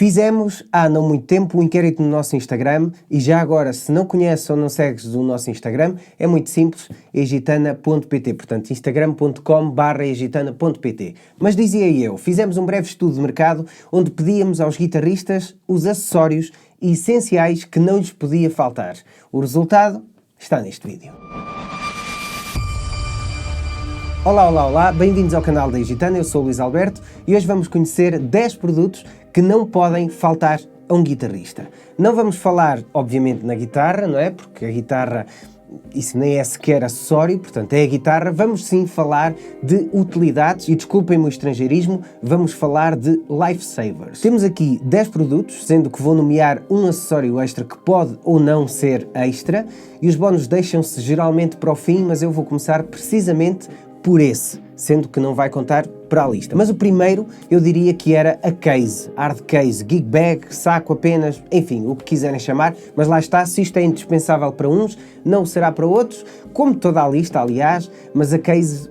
Fizemos há não muito tempo um inquérito no nosso Instagram e já agora, se não conheces ou não segues o nosso Instagram, é muito simples, egitana.pt, portanto instagram.com/egitana.pt. Mas dizia eu, fizemos um breve estudo de mercado onde pedíamos aos guitarristas os acessórios essenciais que não lhes podia faltar. O resultado está neste vídeo. Olá, bem-vindos ao canal da Egitana, eu sou o Luís Alberto e hoje vamos conhecer 10 produtos que não podem faltar a um guitarrista. Não vamos falar, obviamente, na guitarra, não é? Porque a guitarra, isso nem é sequer acessório, portanto é a guitarra. Vamos sim falar de utilidades e, desculpem-me o estrangeirismo, vamos falar de lifesavers. Temos aqui 10 produtos, sendo que vou nomear um acessório extra que pode ou não ser extra e os bónus deixam-se geralmente para o fim, mas eu vou começar precisamente por esse, sendo que não vai contar para a lista. Mas o primeiro eu diria que era a case, hard case, gig bag, saco apenas, enfim, o que quiserem chamar, mas lá está, se isto é indispensável para uns, não será para outros, como toda a lista, aliás, mas a case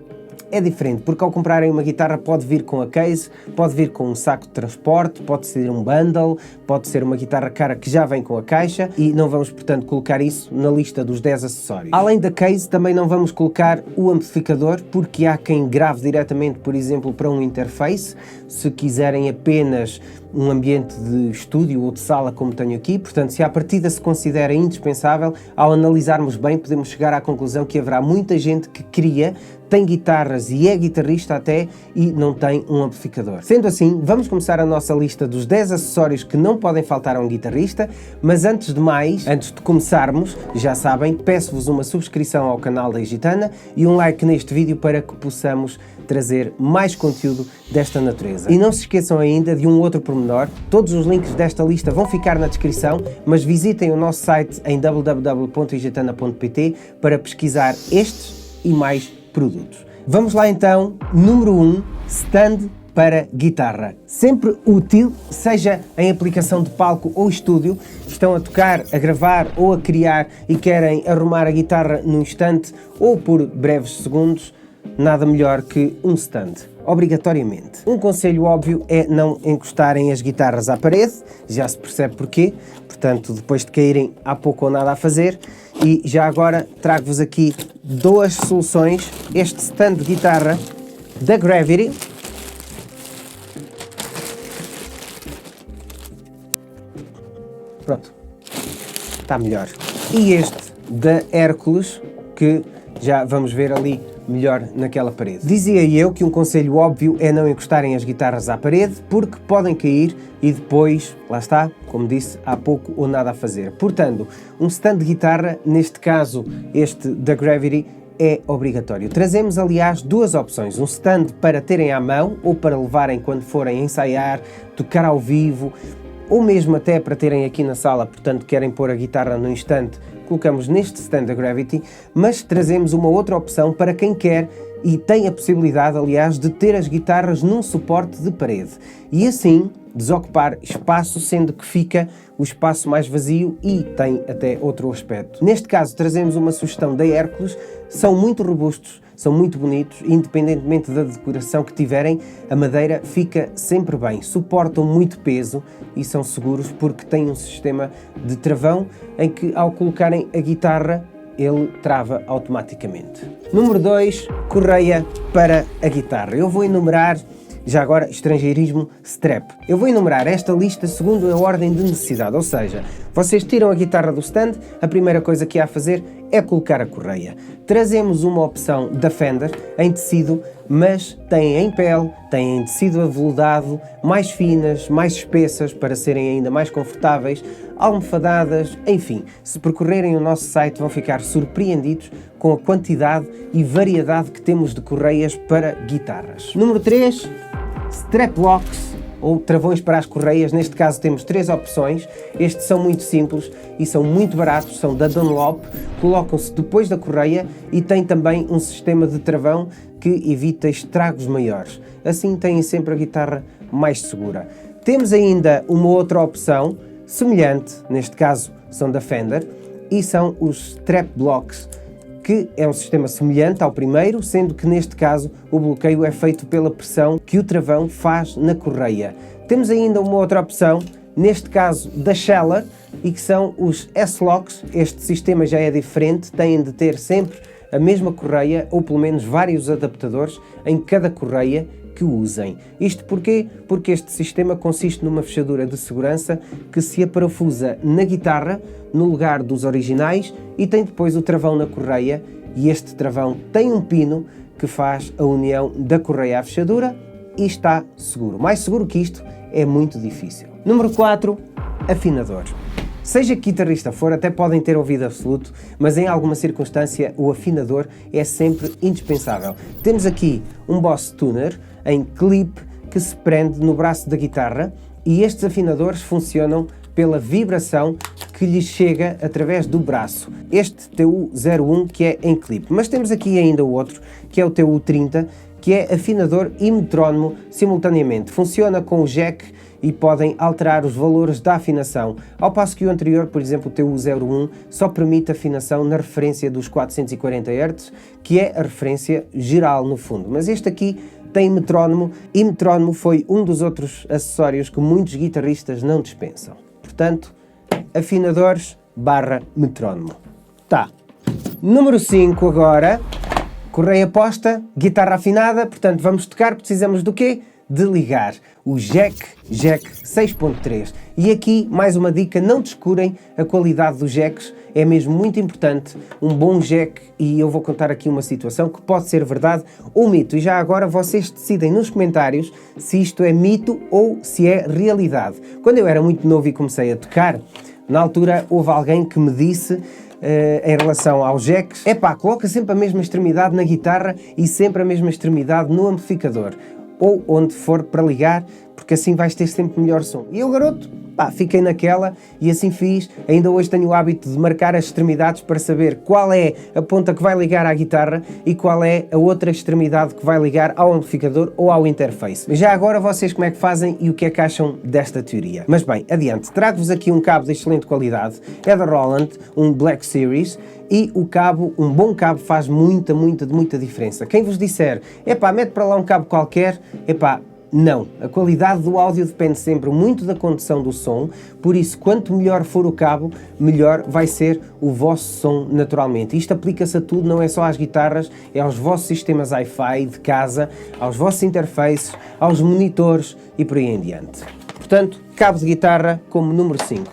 é diferente, porque ao comprarem uma guitarra pode vir com a case, pode vir com um saco de transporte, pode ser um bundle, pode ser uma guitarra cara que já vem com a caixa e não vamos, portanto, colocar isso na lista dos 10 acessórios. Além da case, também não vamos colocar o amplificador, porque há quem grave diretamente, por exemplo, para um interface, se quiserem apenas um ambiente de estúdio ou de sala como tenho aqui, portanto, se à partida se considera indispensável, ao analisarmos bem podemos chegar à conclusão que haverá muita gente que tem guitarras e é guitarrista até e não tem um amplificador. Sendo assim, vamos começar a nossa lista dos 10 acessórios que não podem faltar a um guitarrista, mas antes de mais, antes de começarmos, já sabem, peço-vos uma subscrição ao canal da Egitana e um like neste vídeo para que possamos trazer mais conteúdo desta natureza. E não se esqueçam ainda de um outro pormenor, todos os links desta lista vão ficar na descrição, mas visitem o nosso site em www.egitana.pt para pesquisar estes e mais produtos. Vamos lá então, número 1, stand para guitarra. Sempre útil, seja em aplicação de palco ou estúdio, estão a tocar, a gravar ou a criar e querem arrumar a guitarra num instante ou por breves segundos, nada melhor que um stand, obrigatoriamente. Um conselho óbvio é não encostarem as guitarras à parede, já se percebe porquê, portanto depois de caírem há pouco ou nada a fazer. E já agora trago-vos aqui duas soluções, este stand de guitarra da Gravity, pronto, está melhor, e este da Hércules, que já vamos ver ali melhor naquela parede. Dizia eu que um conselho óbvio é não encostarem as guitarras à parede, porque podem cair e depois, lá está, como disse, há pouco ou nada a fazer. Portanto, um stand de guitarra, neste caso este da Gravity, é obrigatório. Trazemos, aliás, duas opções, um stand para terem à mão ou para levarem quando forem ensaiar, tocar ao vivo, ou mesmo até para terem aqui na sala, portanto querem pôr a guitarra no instante, colocamos neste stand da Gravity, mas trazemos uma outra opção para quem quer e tem a possibilidade, aliás, de ter as guitarras num suporte de parede e assim desocupar espaço, sendo que fica o espaço mais vazio e tem até outro aspecto. Neste caso trazemos uma sugestão da Hércules, são muito robustos, são muito bonitos, independentemente da decoração que tiverem, a madeira fica sempre bem, suportam muito peso e são seguros porque têm um sistema de travão em que ao colocarem a guitarra ele trava automaticamente. Número 2, correia para a guitarra. Eu vou enumerar, já agora, estrangeirismo, strap. Eu vou enumerar esta lista segundo a ordem de necessidade, ou seja, vocês tiram a guitarra do stand, a primeira coisa que há a fazer é colocar a correia. Trazemos uma opção da Fender em tecido, mas têm em pele, têm em tecido aveludado, mais finas, mais espessas para serem ainda mais confortáveis, almofadadas, enfim, se percorrerem o nosso site vão ficar surpreendidos com a quantidade e variedade que temos de correias para guitarras. Número 3, strap locks ou travões para as correias. Neste caso temos 3 opções, estes são muito simples e são muito baratos, são da Dunlop, colocam-se depois da correia e tem também um sistema de travão que evita estragos maiores, assim têm sempre a guitarra mais segura. Temos ainda uma outra opção semelhante, neste caso são da Fender, e são os strap blocks, que é um sistema semelhante ao primeiro, sendo que neste caso o bloqueio é feito pela pressão que o travão faz na correia. Temos ainda uma outra opção neste caso da Scheller, e que são os S-Locks. Este sistema já é diferente, têm de ter sempre a mesma correia, ou pelo menos vários adaptadores em cada correia que usem. Isto porquê? Porque este sistema consiste numa fechadura de segurança que se aparafusa na guitarra, no lugar dos originais, e tem depois o travão na correia, e este travão tem um pino que faz a união da correia à fechadura e está seguro. Mais seguro que isto é muito difícil. Número 4, afinador. Seja que guitarrista for, até podem ter ouvido absoluto, mas em alguma circunstância o afinador é sempre indispensável. Temos aqui um Boss Tuner em clipe que se prende no braço da guitarra, e estes afinadores funcionam pela vibração que lhes chega através do braço. Este TU-01 que é em clipe, mas temos aqui ainda o outro, que é o TU-30, que é afinador e metrónomo simultaneamente. Funciona com o jack e podem alterar os valores da afinação, ao passo que o anterior, por exemplo o TU-01, só permite afinação na referência dos 440 Hz, que é a referência geral no fundo. Mas este aqui tem metrónomo, e metrónomo foi um dos outros acessórios que muitos guitarristas não dispensam. Portanto, afinadores barra metrónomo. Tá. Número 5 agora, correia posta, guitarra afinada, portanto vamos tocar, precisamos do quê? De ligar o jack 6.3. E aqui mais uma dica, não descurem a qualidade dos jacks, é mesmo muito importante um bom jack, e eu vou contar aqui uma situação que pode ser verdade ou mito, e já agora vocês decidem nos comentários se isto é mito ou se é realidade. Quando eu era muito novo e comecei a tocar, na altura houve alguém que me disse em relação aos jacks, coloca sempre a mesma extremidade na guitarra e sempre a mesma extremidade no amplificador, ou onde for para ligar, porque assim vais ter sempre melhor som. E eu, garoto, fiquei naquela e assim fiz. Ainda hoje tenho o hábito de marcar as extremidades para saber qual é a ponta que vai ligar à guitarra e qual é a outra extremidade que vai ligar ao amplificador ou ao interface. Já agora vocês como é que fazem e o que é que acham desta teoria? Mas bem, adiante. Trago-vos aqui um cabo de excelente qualidade, é da Roland, um Black Series, e o cabo, um bom cabo faz muita diferença. Quem vos disser, mete para lá um cabo qualquer, não, a qualidade do áudio depende sempre muito da condução do som, por isso quanto melhor for o cabo, melhor vai ser o vosso som naturalmente. Isto aplica-se a tudo, não é só às guitarras, é aos vossos sistemas hi-fi de casa, aos vossos interfaces, aos monitores e por aí em diante. Portanto, cabo de guitarra como número 5.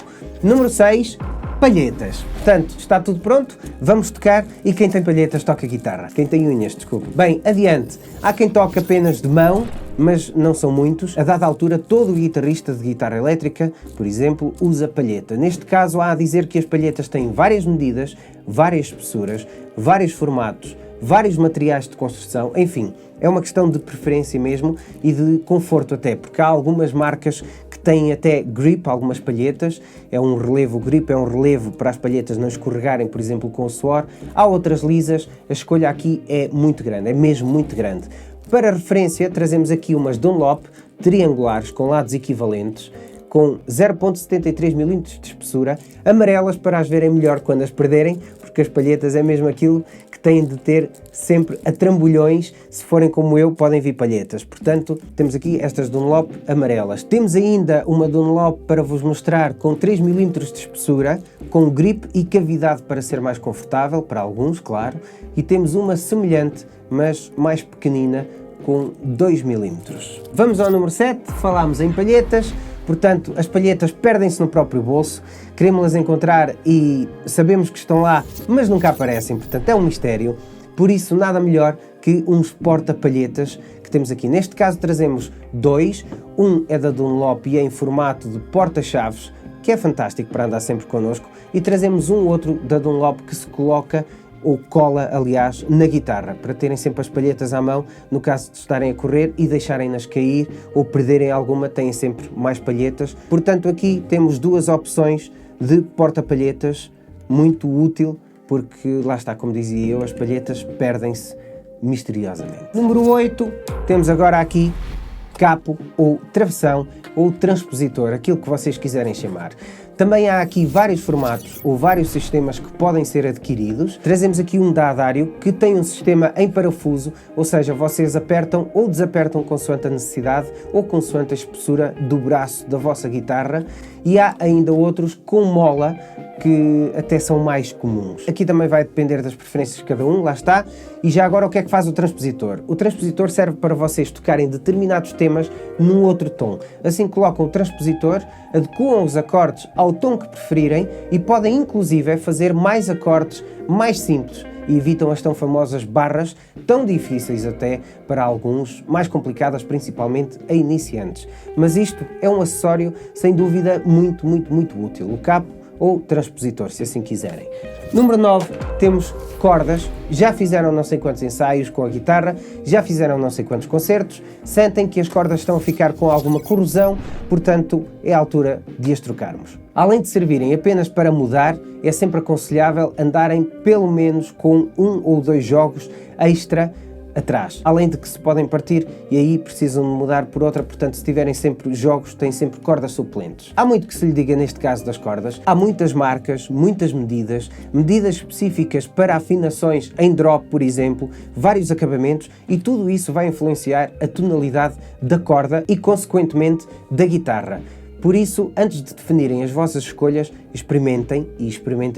Número 6, palhetas. Portanto, está tudo pronto, vamos tocar, e quem tem palhetas toca guitarra. Quem tem unhas, desculpe. Bem, adiante. Há quem toque apenas de mão, mas não são muitos. A dada altura, todo guitarrista de guitarra elétrica, por exemplo, usa palheta. Neste caso, há a dizer que as palhetas têm várias medidas, várias espessuras, vários formatos, vários materiais de construção, enfim, é uma questão de preferência mesmo e de conforto até, porque há algumas marcas que têm até grip, algumas palhetas, é um relevo, o grip é um relevo para as palhetas não escorregarem, por exemplo, com o suor. Há outras lisas, a escolha aqui é muito grande, é mesmo muito grande. Para referência, trazemos aqui umas Dunlop triangulares com lados equivalentes, com 0.73 mm de espessura, amarelas para as verem melhor quando as perderem, porque as palhetas é mesmo aquilo que têm de ter sempre a trambolhões. Se forem como eu, podem vir palhetas. Portanto, temos aqui estas Dunlop amarelas. Temos ainda uma Dunlop para vos mostrar com 3 mm de espessura, com grip e cavidade para ser mais confortável, para alguns, claro. E temos uma semelhante, mas mais pequenina, com 2 mm. Vamos ao número 7, falámos em palhetas. Portanto, as palhetas perdem-se no próprio bolso, queremos-las encontrar e sabemos que estão lá, mas nunca aparecem, portanto é um mistério. Por isso, nada melhor que uns porta-palhetas que temos aqui. Neste caso trazemos dois, um é da Dunlop e é em formato de porta-chaves, que é fantástico para andar sempre connosco, e trazemos um outro da Dunlop que se coloca ou cola, aliás, na guitarra, para terem sempre as palhetas à mão, no caso de estarem a correr e deixarem-nas cair ou perderem alguma, têm sempre mais palhetas. Portanto, aqui temos duas opções de porta-palhetas, muito útil, porque lá está, como dizia eu, as palhetas perdem-se misteriosamente. Número 8, temos agora aqui capo ou travessão ou transpositor, aquilo que vocês quiserem chamar. Também há aqui vários formatos ou vários sistemas que podem ser adquiridos. Trazemos aqui um da Addario que tem um sistema em parafuso, ou seja, vocês apertam ou desapertam consoante a necessidade ou consoante a espessura do braço da vossa guitarra, e há ainda outros com mola que até são mais comuns. Aqui também vai depender das preferências de cada um, lá está. E já agora o que é que faz o transpositor? O transpositor serve para vocês tocarem determinados temas num outro tom. Assim colocam o transpositor, adequam os acordes ao tom que preferirem e podem inclusive fazer mais acordes mais simples e evitam as tão famosas barras, tão difíceis até para alguns, mais complicadas principalmente a iniciantes. Mas isto é um acessório sem dúvida muito útil, o capo ou transpositor, se assim quiserem. Número 9, temos cordas. Já fizeram não sei quantos ensaios com a guitarra, já fizeram não sei quantos concertos, sentem que as cordas estão a ficar com alguma corrosão, portanto é a altura de as trocarmos. Além de servirem apenas para mudar, é sempre aconselhável andarem pelo menos com 1 ou 2 jogos extra atrás, além de que se podem partir e aí precisam de mudar por outra, portanto se tiverem sempre jogos, têm sempre cordas suplentes. Há muito que se lhe diga neste caso das cordas, há muitas marcas, muitas medidas específicas para afinações em drop, por exemplo, vários acabamentos, e tudo isso vai influenciar a tonalidade da corda e consequentemente da guitarra. Por isso, antes de definirem as vossas escolhas, experimentem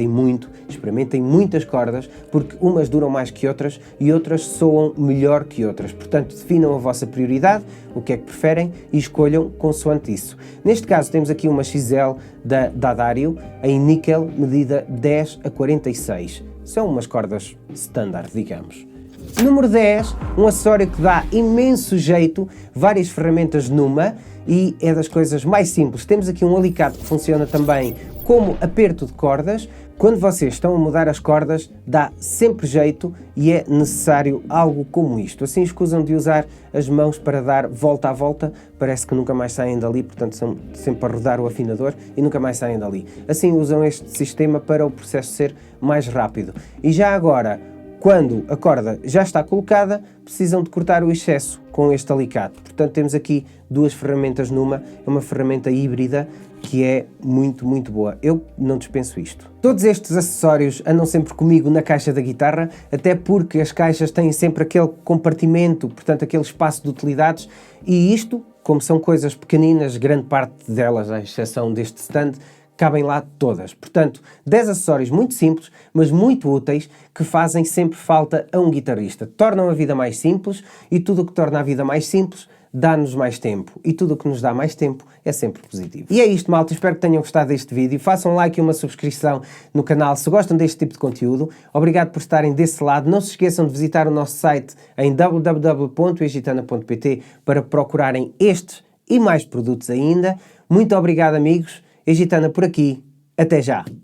muito, experimentem muitas cordas, porque umas duram mais que outras e outras soam melhor que outras. Portanto, definam a vossa prioridade, o que é que preferem e escolham consoante isso. Neste caso temos aqui uma XL da Addario em níquel, medida 10 a 46. São umas cordas standard, digamos. Número 10, um acessório que dá imenso jeito, várias ferramentas numa, e é das coisas mais simples. Temos aqui um alicate que funciona também como aperto de cordas. Quando vocês estão a mudar as cordas, dá sempre jeito e é necessário algo como isto. Assim escusam de usar as mãos para dar volta a volta, parece que nunca mais saem dali, portanto são sempre a rodar o afinador e nunca mais saem dali. Assim usam este sistema para o processo ser mais rápido. E já agora, quando a corda já está colocada, precisam de cortar o excesso com este alicate. Portanto, temos aqui duas ferramentas numa, é uma ferramenta híbrida que é muito boa. Eu não dispenso isto. Todos estes acessórios andam sempre comigo na caixa da guitarra, até porque as caixas têm sempre aquele compartimento, portanto aquele espaço de utilidades, e isto, como são coisas pequeninas, grande parte delas, à exceção deste stand, cabem lá todas. Portanto, 10 acessórios muito simples, mas muito úteis, que fazem sempre falta a um guitarrista. Tornam a vida mais simples, e tudo o que torna a vida mais simples dá-nos mais tempo. E tudo o que nos dá mais tempo é sempre positivo. E é isto, malta. Espero que tenham gostado deste vídeo. Façam um like e uma subscrição no canal se gostam deste tipo de conteúdo. Obrigado por estarem desse lado. Não se esqueçam de visitar o nosso site em www.egitana.pt para procurarem estes e mais produtos ainda. Muito obrigado, amigos. Egitana por aqui. Até já!